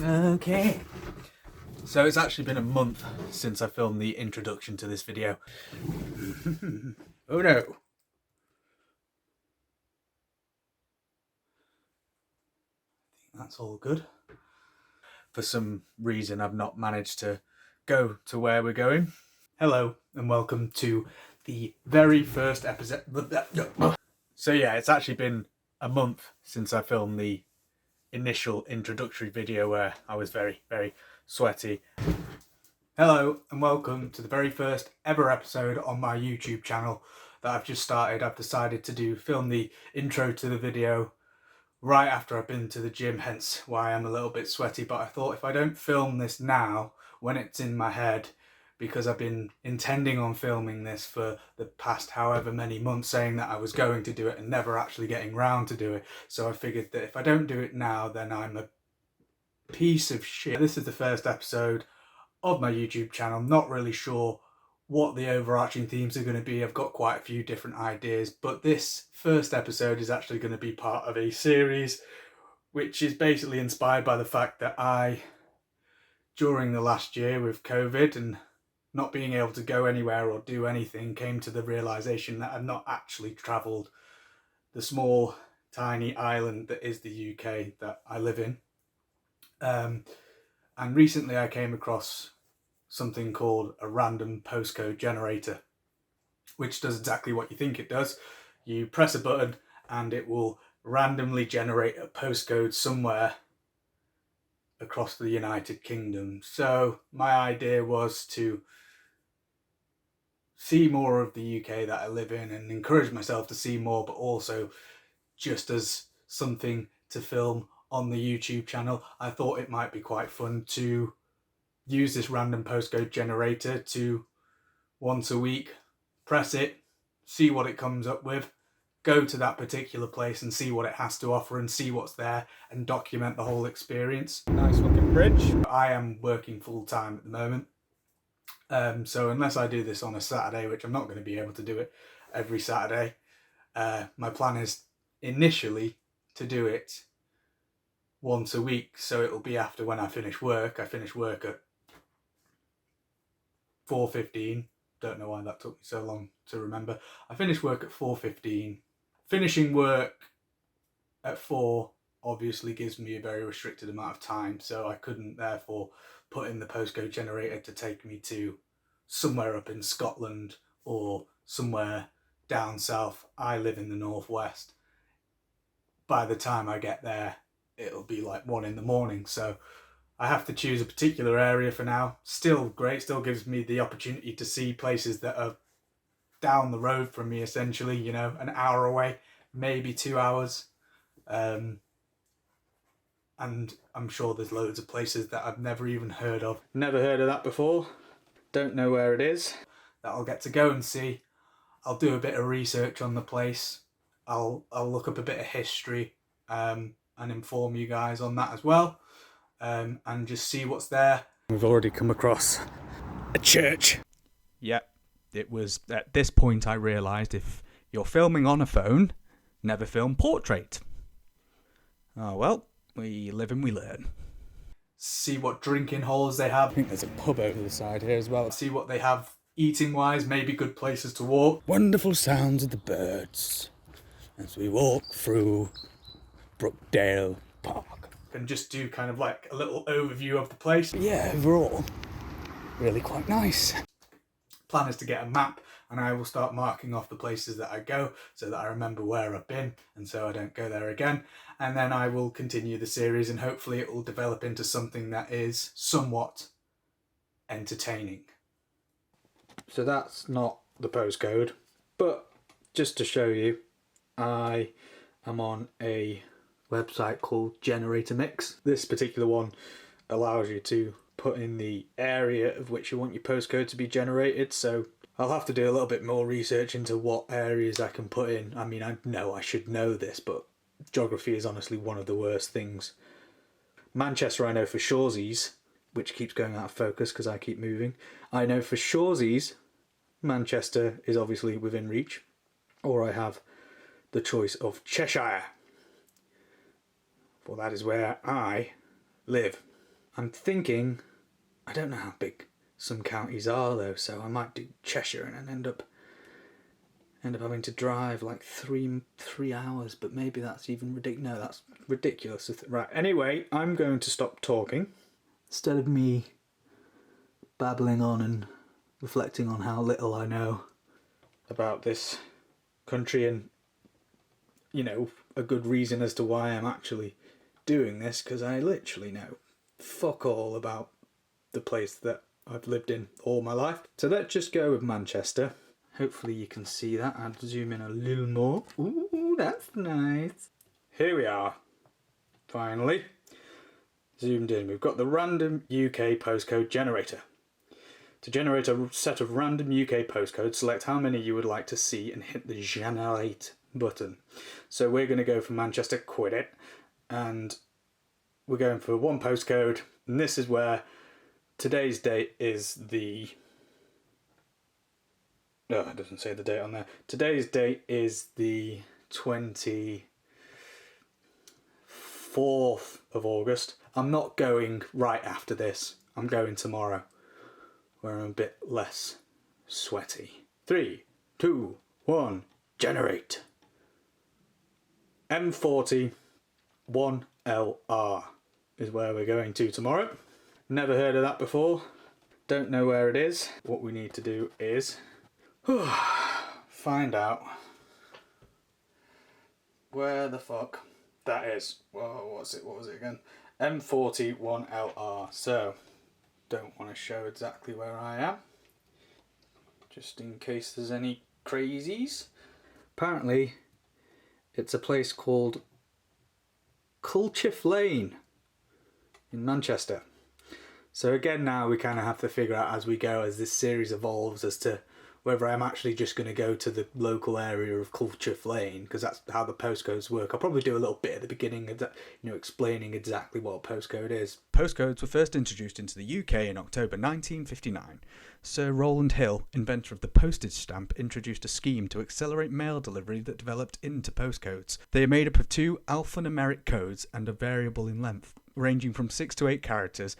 Okay, so it's actually been a month since I filmed the introduction to this video. Oh no. That's all good. For some reason I've not managed to go to where we're going. Hello and welcome to the very first episode. So yeah, it's actually been a month since I filmed the initial introductory video where I was very sweaty. Hello and welcome to the very first ever episode on my YouTube channel that I've just started. I've decided to film the intro to the video right after I've been to the gym, hence why I'm a little bit sweaty. But I thought if I don't film this now when it's in my head, because I've been intending on filming this for the past however many months, saying that I was going to do it and never actually getting round to do it. So I figured that if I don't do it now, then I'm a piece of shit. This is the first episode of my YouTube channel. I'm not really sure what the overarching themes are going to be. I've got quite a few different ideas, but this first episode is actually going to be part of a series which is basically inspired by the fact that I, during the last year with COVID and not being able to go anywhere or do anything, came to the realisation that I've not actually travelled the small tiny island that is the UK that I live in. And recently I came across something called a random postcode generator, which does exactly what you think it does. You press a button and it will randomly generate a postcode somewhere across the United Kingdom. So my idea was to see more of the UK that I live in and encourage myself to see more, but also just as something to film on the YouTube channel, I thought it might be quite fun to use this random postcode generator to once a week press it, see what it comes up with, go to that particular place and see what it has to offer and see what's there and document the whole experience. Nice looking bridge. I am working full time at the moment. So unless I do this on a Saturday, which I'm not going to be able to do it every Saturday, my plan is initially to do it once a week. So it'll be after when I finish work. I finish work at 4:15. Don't know why that took me so long to remember. I finish work at 4:15. Finishing work at 4 obviously gives me a very restricted amount of time, so I couldn't therefore put in the postcode generator to take me to somewhere up in Scotland or somewhere down south. I live in the northwest. By the time I get there, it'll be like 1 in the morning, so I have to choose a particular area for now. Still great, still gives me the opportunity to see places that are down the road from me, essentially, you know, an hour away, maybe 2 hours. And I'm sure there's loads of places that I've never even heard of. Never heard of that before, don't know where it is, that I'll get to go and see. I'll do a bit of research on the place. I'll look up a bit of history and inform you guys on that as well. And just see what's there. We've already come across a church. Yep, it was at this point I realised if you're filming on a phone, never film portrait. Oh well, we live and we learn. See what drinking holes they have. I think there's a pub over the side here as well. See what they have eating wise, maybe good places to walk. Wonderful sounds of the birds as we walk through Brookdale Park. And just do kind of like a little overview of the place. But yeah, overall, really quite nice. Plan is to get a map and I will start marking off the places that I go so that I remember where I've been and so I don't go there again. And then I will continue the series and hopefully it will develop into something that is somewhat entertaining. So that's not the postcode, but just to show you, I am on a website called Generator Mix. This particular one allows you to put in the area of which you want your postcode to be generated, so I'll have to do a little bit more research into what areas I can put in. I mean, I know I should know this, but geography is honestly one of the worst things. Manchester I know for Shawsies, which keeps going out of focus because I keep moving. I know for Shawsies Manchester is obviously within reach, or I have the choice of Cheshire, for that is where I live. I'm thinking, I don't know how big some counties are though, so I might do Cheshire and then end up having to drive like three hours, but maybe that's even ridiculous. No, that's ridiculous. Right, anyway, I'm going to stop talking. Instead of me babbling on and reflecting on how little I know about this country and, you know, a good reason as to why I'm actually doing this, because I literally know fuck all about the place that I've lived in all my life. So let's just go with Manchester. Hopefully you can see that. I'll zoom in a little more. Ooh, that's nice. Here we are. Finally. Zoomed in. We've got the random UK postcode generator. To generate a set of random UK postcodes, select how many you would like to see and hit the generate button. So we're going to go for Manchester, quit it, and we're going for one postcode, and this is where today's date is the... No, it doesn't say the date on there. Today's date is the 24th of August. I'm not going right after this. I'm going tomorrow, where I'm a bit less sweaty. 3, 2, 1, generate. M40 1LR is where we're going to tomorrow. Never heard of that before. Don't know where it is. What we need to do is find out where the fuck that is. Whoa, what was it again? M40 1LR. So, don't want to show exactly where I am, just in case there's any crazies. Apparently, it's a place called Culchiffe Lane in Manchester. So again, now we kind of have to figure out as we go, as this series evolves, as to whether I'm actually just going to go to the local area of Culchiffe Lane, because that's how the postcodes work. I'll probably do a little bit at the beginning, explaining exactly what a postcode is. Postcodes were first introduced into the UK in October 1959. Sir Rowland Hill, inventor of the postage stamp, introduced a scheme to accelerate mail delivery that developed into postcodes. They are made up of 2 alphanumeric codes and are variable in length, ranging from 6 to 8 characters,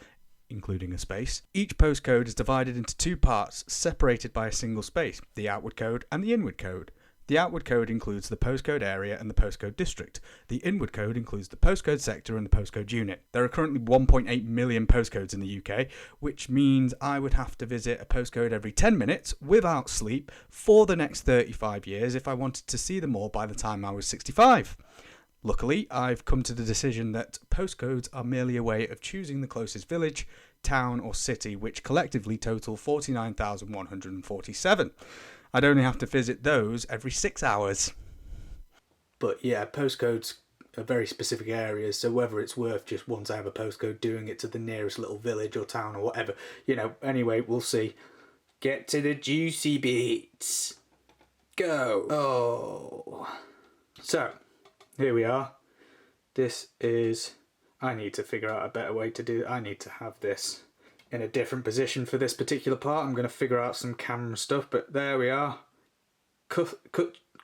including a space. Each postcode is divided into 2 parts, separated by a single space, the outward code and the inward code. The outward code includes the postcode area and the postcode district. The inward code includes the postcode sector and the postcode unit. There are currently 1.8 million postcodes in the UK, which means I would have to visit a postcode every 10 minutes without sleep for the next 35 years if I wanted to see them all by the time I was 65. Luckily, I've come to the decision that postcodes are merely a way of choosing the closest village, town or city, which collectively total 49,147. I'd only have to visit those every 6 hours. But yeah, postcodes are very specific areas, so whether it's worth just once I have a postcode doing it to the nearest little village or town or whatever, anyway, we'll see. Get to the juicy bits. Go. Oh. So, here we are. This is... I need to figure out a better way to do it. I need to have this in a different position for this particular part. I'm going to figure out some camera stuff, but there we are.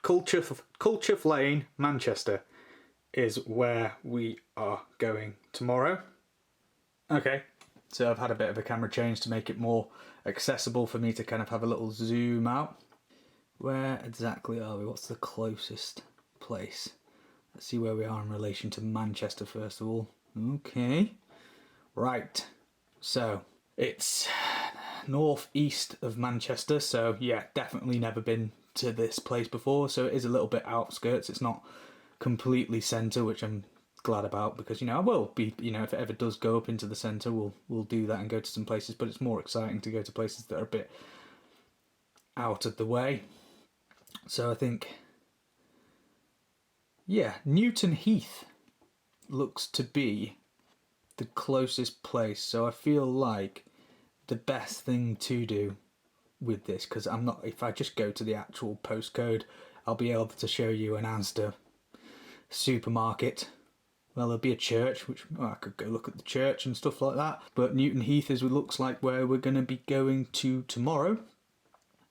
Culchiffe Lane, Manchester, is where we are going tomorrow. Okay, so I've had a bit of a camera change to make it more accessible for me to kind of have a little zoom out. Where exactly are we? What's the closest place? Let's see where we are in relation to Manchester first of all. Okay, right, so it's northeast of Manchester, so yeah, definitely never been to this place before, so it is a little bit outskirts. It's not completely centre, which I'm glad about, because I will be, if it ever does go up into the centre, we'll do that and go to some places, but it's more exciting to go to places that are a bit out of the way. So I think, yeah, Newton Heath looks to be the closest place, so I feel like the best thing to do with this, because if I just go to the actual postcode, I'll be able to show you an Asda supermarket. Well, there'll be a church, which I could go look at the church and stuff like that, but Newton Heath looks like where we're going to be going to tomorrow.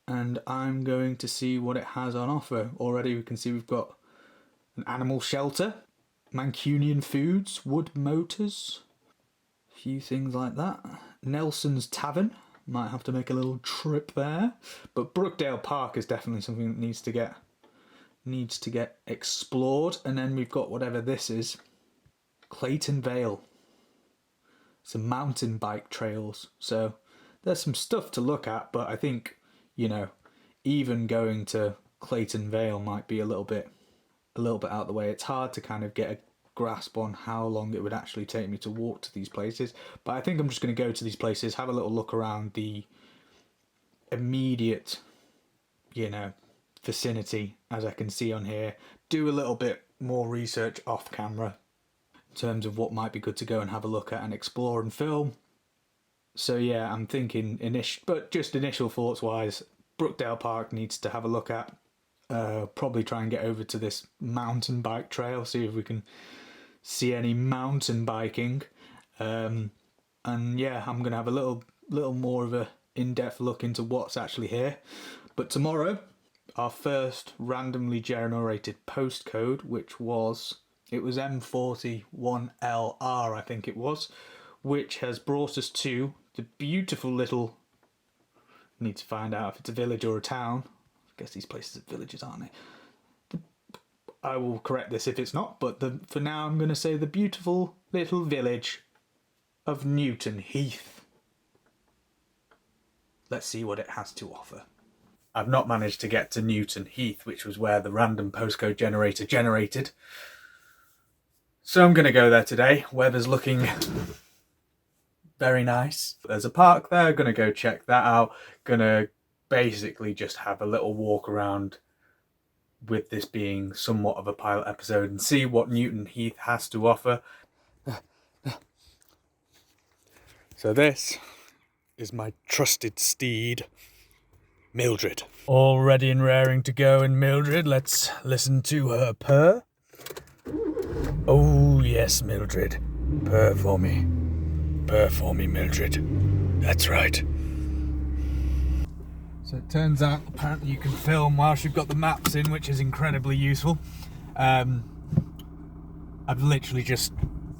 and I'm going to see what it has on offer. Already we can see we've got an animal shelter, Mancunian foods, wood motors, a few things like that. Nelson's Tavern, might have to make a little trip there. But Brookdale Park is definitely something that needs to get explored. And then we've got whatever this is, Clayton Vale. Some mountain bike trails. So there's some stuff to look at, but I think, even going to Clayton Vale might be a little bit out of the way. It's hard to kind of get a grasp on how long it would actually take me to walk to these places. But I think I'm just going to go to these places, have a little look around the immediate, vicinity, as I can see on here. Do a little bit more research off camera in terms of what might be good to go and have a look at and explore and film. So yeah, I'm thinking initial thoughts wise, Brookdale Park needs to have a look at. Probably try and get over to this mountain bike trail, see if we can see any mountain biking. And yeah, I'm going to have a little more of a in-depth look into what's actually here. But tomorrow, our first randomly generated postcode, which was M41LR, I think it was, which has brought us to the beautiful little, need to find out if it's a village or a town. I guess these places are villages, aren't they? I will correct this if it's not, but for now I'm going to say the beautiful little village of Newton Heath. Let's see what it has to offer. I've not managed to get to Newton Heath, which was where the random postcode generator generated. So I'm going to go there today. Weather's looking very nice. There's a park there, going to go check that out. Going to basically just have a little walk around, with this being somewhat of a pilot episode, and see what Newton Heath has to offer. So this is my trusted steed, Mildred. All ready and raring to go, and Mildred, let's listen to her purr. Oh yes, Mildred. Purr for me. Purr for me, Mildred. That's right. So it turns out apparently you can film whilst you've got the maps in, which is incredibly useful. I've literally just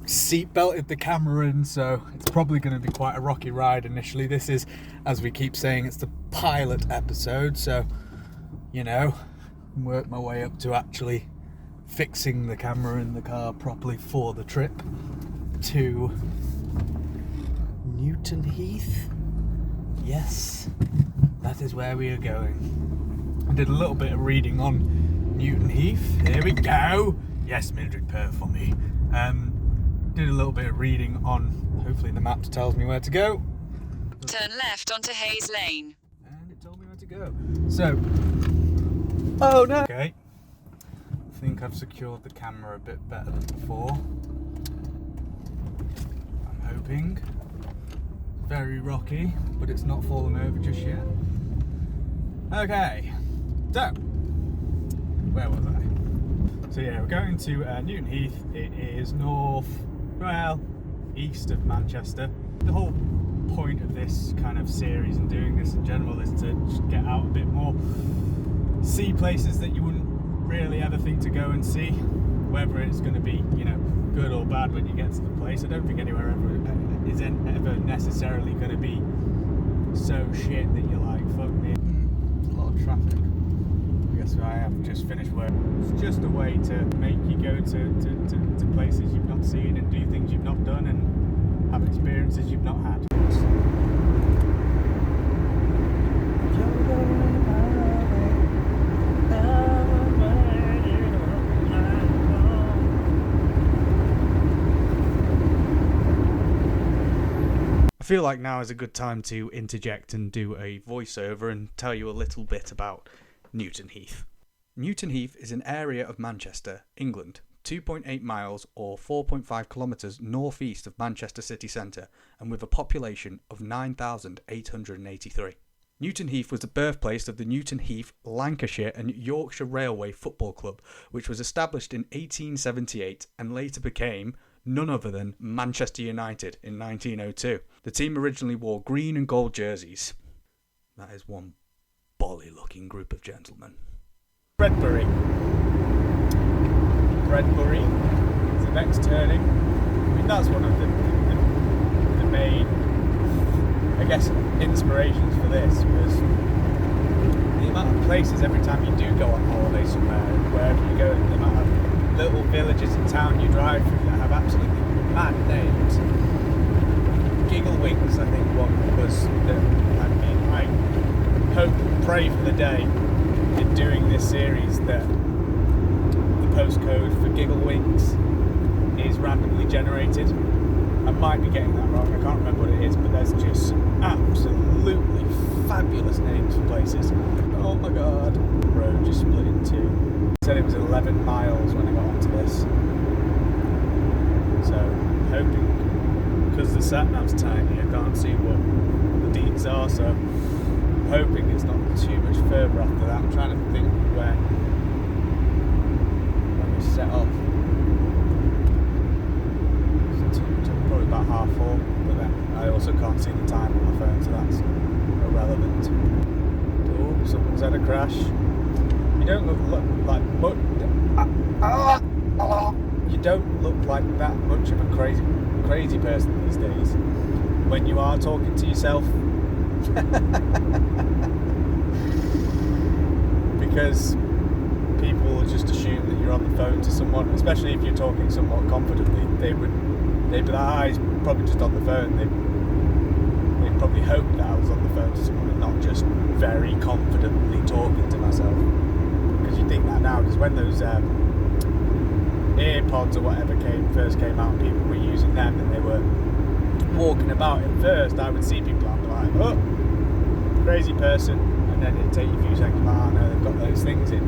seatbelted the camera in, so it's probably going to be quite a rocky ride initially. This is, as we keep saying, it's the pilot episode, so, work my way up to actually fixing the camera in the car properly for the trip to Newton Heath. Yes. That is where we are going. I did a little bit of reading on Newton Heath. Here we go. Yes, Mildred, purr for me. Did a little bit of reading on, hopefully the map tells me where to go. Turn left onto Hayes Lane. And it told me where to go. So, oh no. Okay. I think I've secured the camera a bit better than before. I'm hoping. Very rocky, but it's not fallen over just yet. Okay, so where was I? So yeah, we're going to Newton Heath. It is east of Manchester. The whole point of this kind of series and doing this in general is to just get out a bit more, see places that you wouldn't really ever think to go and see, whether it's going to be, good or bad when you get to the place. I don't think anywhere ever is ever necessarily going to be so shit that you're like, fuck me. A lot of traffic. I guess I have just finished work. It's just a way to make you go to places you've not seen and do things you've not done and have experiences you've not had. I feel like now is a good time to interject and do a voiceover and tell you a little bit about Newton Heath. Newton Heath is an area of Manchester, England, 2.8 miles or 4.5 kilometres northeast of Manchester city centre, and with a population of 9,883. Newton Heath was the birthplace of the Newton Heath, Lancashire and Yorkshire Railway Football Club, which was established in 1878 and later became none other than Manchester United in 1902. The team originally wore green and gold jerseys. That is one bolly-looking group of gentlemen. Bredbury is the next turning. I mean, that's one of the main, I guess, inspirations for this was the amount of places every time you do go on holiday somewhere, wherever you go, the amount of little villages and town you drive through that have absolutely mad names. Giggle Wings, I think, one was I hope and pray for the day in doing this series that the postcode for Giggle Wings is randomly generated. I might be getting that wrong, I can't remember what it is, but there's just absolutely fabulous names for places. Oh my god. The road just split in two. It said it was 11 miles when I got onto this. So, hoping, because the sat-nav's tiny, I can't see what the deeds are, so I'm hoping it's not too much further after that. I'm trying to think when we set off. Probably about 4:30, but then I also can't see the time on my phone, so that's irrelevant. Oh, someone's had a crash. You don't look like much. You don't look like that much of a crazy person these days. When you are talking to yourself, because people will just assume that you're on the phone to someone, especially if you're talking somewhat confidently. They'd be like, ah, he's probably just on the phone. They'd probably hope that I was on the phone to someone and not just very confidently talking to myself. Because you think that now, because when those AirPods or whatever first came out and people were using them and they were walking about at first, I would see people and be like, oh, crazy person, and then it'd take you a few seconds, oh no, they've got those things in.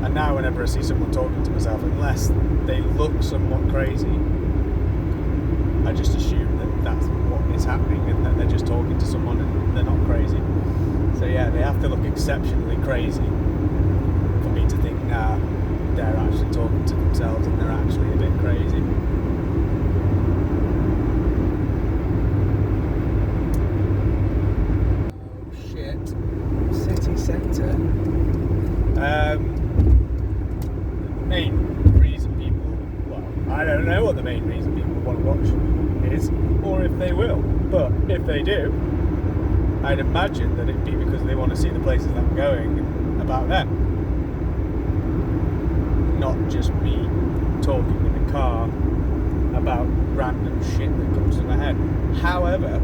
And now whenever I see someone talking to myself, unless they look somewhat crazy, I just assume that that's what is happening and that they're just talking to someone and they're not crazy. So yeah, they have to look exceptionally crazy for me to think, nah, they're actually talking to themselves and they're actually a bit crazy. Oh shit. City centre. The main reason people, well, I don't know what the main reason people want to watch is, or if they will, but if they do, I'd imagine that it'd be because they want to see the places I'm going and about them, not just me talking in the car about random shit that comes to my head. However,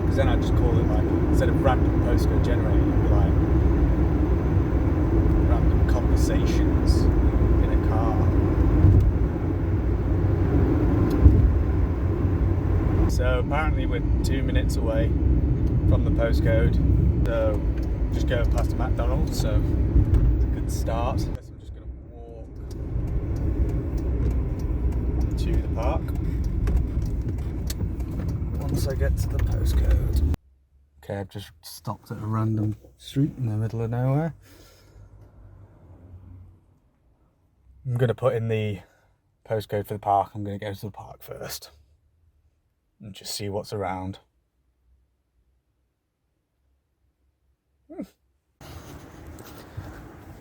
because then I'd just call it, like, instead of random postcode generator, it'd be like random conversations in a car. So apparently we're 2 minutes away from the postcode, so just going past a McDonald's, so it's a good start. I guess I'm just going to walk to the park once I get to the postcode. Okay, I've just stopped at a random street in the middle of nowhere. I'm going to put in the postcode for the park. I'm going to go to the park first and just see what's around.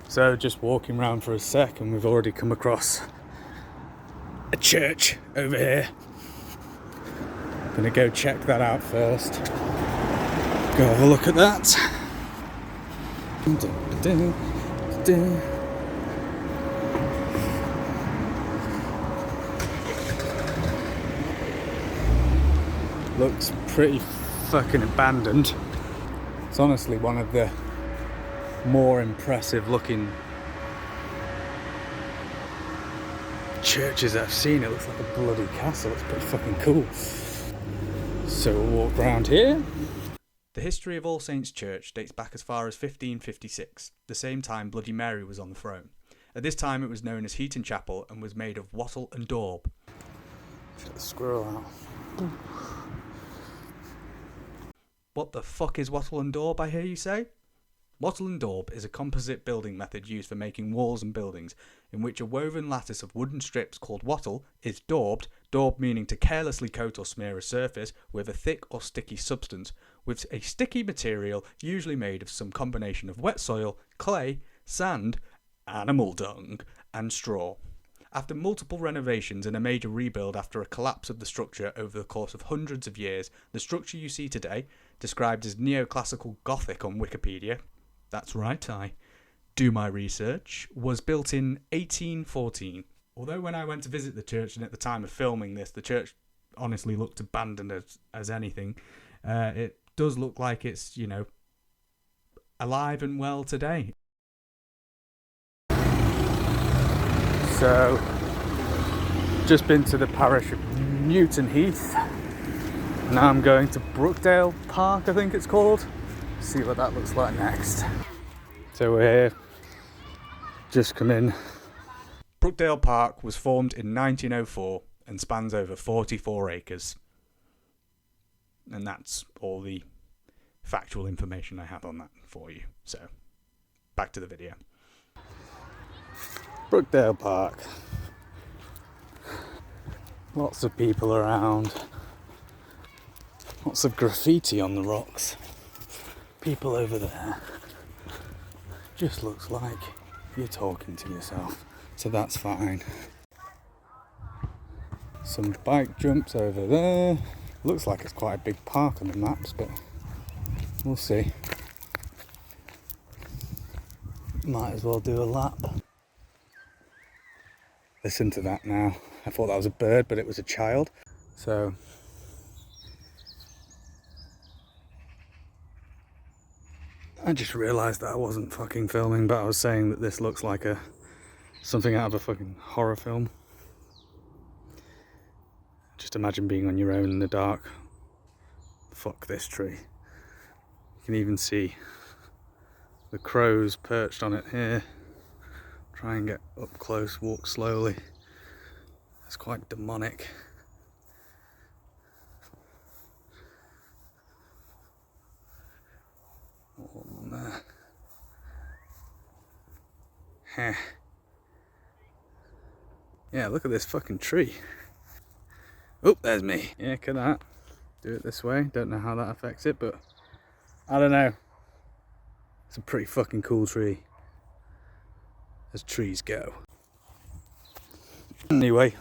So just walking around for a sec and we've already come across a church over here. Gonna go check that out first. Go have a look at that. Looks pretty fucking abandoned. It's honestly one of the more impressive looking churches I've seen. It looks like a bloody castle. It's pretty fucking cool. So we'll walk around here. The history of All Saints Church dates back as far as 1556, the same time Bloody Mary was on the throne. At this time it was known as Heaton Chapel and was made of wattle and daub. Check the squirrel out. What the fuck is wattle and daub, I hear you say? Wattle and daub is a composite building method used for making walls and buildings, in which a woven lattice of wooden strips called wattle is daubed Daub meaning to carelessly coat or smear a surface with a thick or sticky substance, with a sticky material usually made of some combination of wet soil, clay, sand, animal dung, and straw. After multiple renovations and a major rebuild after a collapse of the structure over the course of hundreds of years, the structure you see today, described as neoclassical Gothic on Wikipedia, that's right, I do my research, was built in 1814. Although when I went to visit the church and at the time of filming this, the church honestly looked abandoned as anything, it does look like it's, alive and well today. So, just been to the parish of Newton Heath. Now I'm going to Brookdale Park, I think it's called. See what that looks like next. So we're here, just come in. Brookdale Park was formed in 1904 and spans over 44 acres. And that's all the factual information I have on that for you. So, back to the video. Brookdale Park. Lots of people around. Lots of graffiti on the rocks. People over there. Just looks like you're talking to yourself. So that's fine. Some bike jumps over there. Looks like it's quite a big park on the maps, but we'll see. Might as well do a lap. Listen to that now. I thought that was a bird, but it was a child. So, I just realised that I wasn't fucking filming, but I was saying that this looks like something out of a fucking horror film. Just imagine being on your own in the dark. Fuck this tree. You can even see the crows perched on it here. Try and get up close, walk slowly. It's quite demonic. All on there. Heh. Yeah, look at this fucking tree. Oh, there's me. Yeah, look at that. Do it this way. Don't know how that affects it, but I don't know. It's a pretty fucking cool tree. As trees go. Anyway,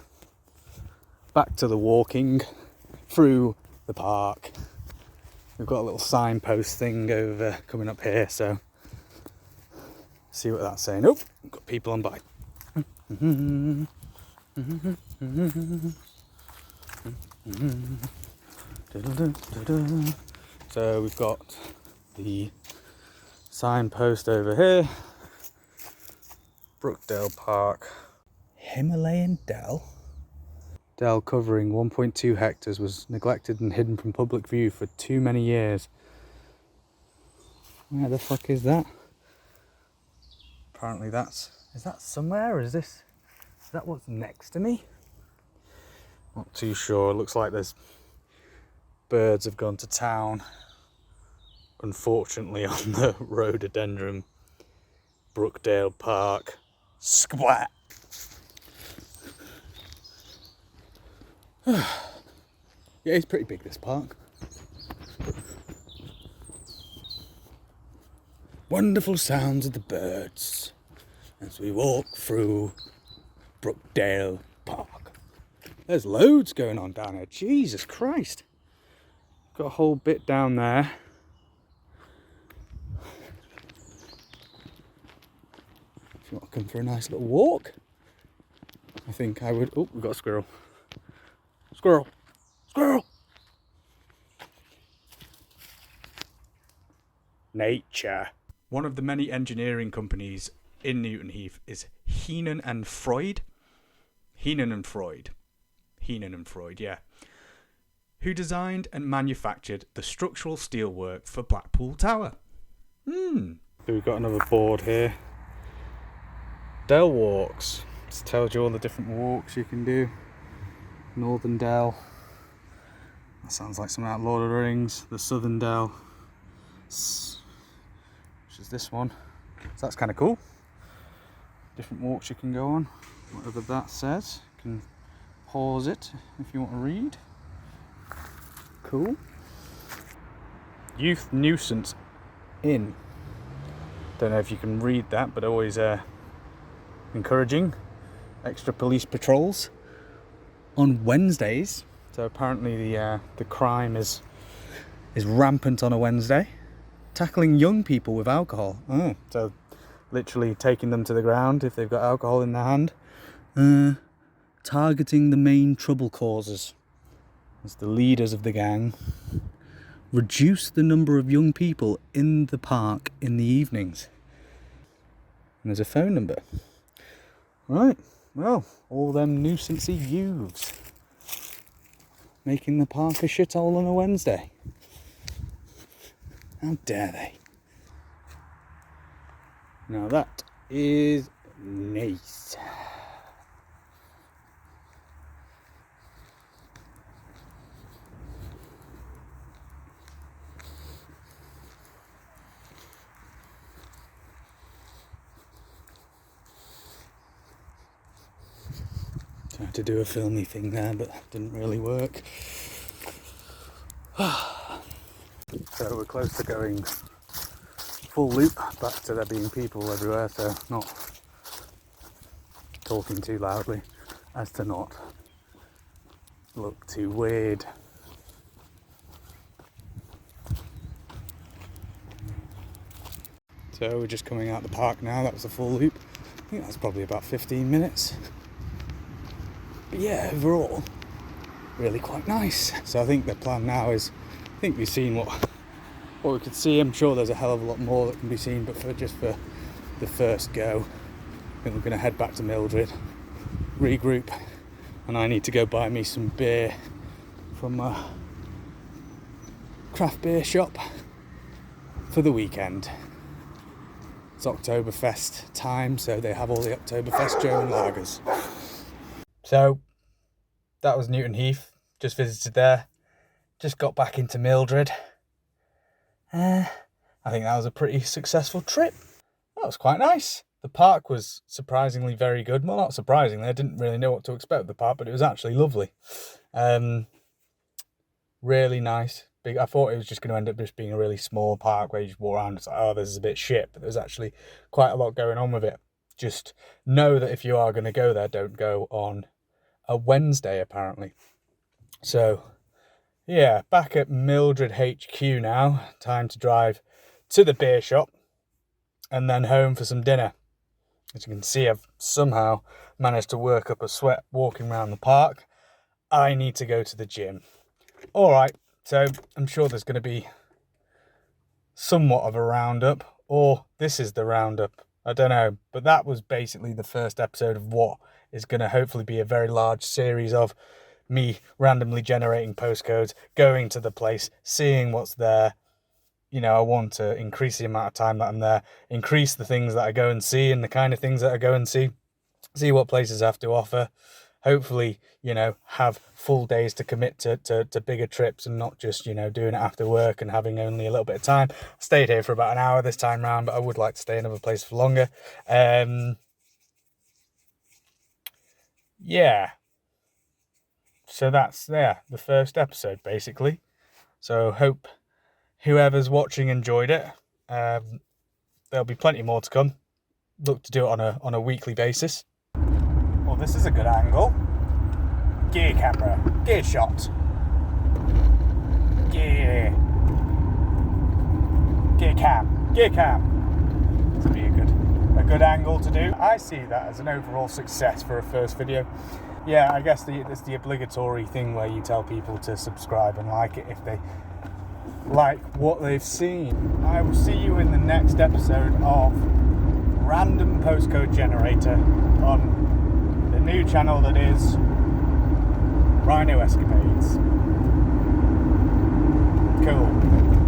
back to the walking through the park. We've got a little signpost thing over coming up here, so see what that's saying. Oh, we've got people on bike. So we've got the signpost over here. Brookdale Park. Himalayan Dell? Dell covering 1.2 hectares was neglected and hidden from public view for too many years. Where the fuck is that? Apparently is that somewhere, or is that what's next to me? Not too sure. Looks like there's birds have gone to town, unfortunately, on the rhododendron. Brookdale Park. Splat! Yeah, it's pretty big, this park. Wonderful sounds of the birds as we walk through Brookdale Park. There's loads going on down here. Jesus Christ. Got a whole bit down there. If you want to come for a nice little walk, I think I would. Oh, we've got a squirrel. Squirrel! Squirrel! Nature. One of the many engineering companies in Newton Heath is Heenan and Freud. Heenan and Freud, yeah. Who designed and manufactured the structural steelwork for Blackpool Tower. So we've got another board here. Dell walks. This tells you all the different walks you can do. Northern Dell. That sounds like something out of Lord of the Rings. The Southern Dell. Which is this one. So that's kind of cool. Different walks you can go on. Whatever that says. You can pause it if you want to read. Cool. Youth nuisance in. Don't know if you can read that, but always encouraging. Extra police patrols on Wednesdays. So apparently the crime is rampant on a Wednesday. Tackling young people with alcohol. So literally taking them to the ground if they've got alcohol in their hand. Targeting the main trouble causers as the leaders of the gang. Reduce the number of young people in the park in the evenings. And there's a phone number. Right, well, all them nuisancey youths making the park a shithole on a Wednesday. How dare they? Now that is nice. Tried to do a filmy thing there, but didn't really work. So we're close to going full loop back to there being people everywhere, so not talking too loudly as to not look too weird. So we're just coming out the park now. That was a full loop. I think that's probably about 15 minutes. But yeah, overall, really quite nice. So I think the plan now is, I think we've seen what we could see. I'm sure there's a hell of a lot more that can be seen, but for the first go, I think we're going to head back to Mildred, regroup, and I need to go buy me some beer from a craft beer shop for the weekend. It's Oktoberfest time, so they have all the Oktoberfest German lagers. So that was Newton Heath. Just visited there. Just got back into Mildred. I think that was a pretty successful trip. That was quite nice. The park was surprisingly very good. Well, not surprisingly. I didn't really know what to expect with the park, but it was actually lovely. Really nice. Big. I thought it was just going to end up just being a really small park where you just walk around and it's like, oh, this is a bit shit. But there's actually quite a lot going on with it. Just know that if you are going to go there, don't go on a Wednesday, apparently. So, yeah, back at Mildred HQ now. Time to drive to the beer shop and then home for some dinner. As you can see, I've somehow managed to work up a sweat walking around the park. I need to go to the gym. All right, so I'm sure there's going to be somewhat of a roundup, or this is the roundup. I don't know, but that was basically the first episode of what is going to hopefully be a very large series of me randomly generating postcodes, going to the place, seeing what's there. You know, I want to increase the amount of time that I'm there, increase the things that I go and see and the kind of things that I go and see what places have to offer. Hopefully, you know, have full days to commit to bigger trips and not just, you know, doing it after work and having only a little bit of time. I stayed here for about an hour this time round, but I would like to stay in another place for longer. Yeah. So that's, the first episode, basically. So hope whoever's watching enjoyed it. There'll be plenty more to come. Look to do it on a weekly basis. Well, this is a good angle. Gear camera. Gear shot. Gear. Gear cam. Gear cam. This would be a good angle to do. I see that as an overall success for a first video. Yeah, I guess it's the obligatory thing where you tell people to subscribe and like it if they like what they've seen. I will see you in the next episode of Random Postcode Generator on the new channel that is Rhino Escapades. Cool.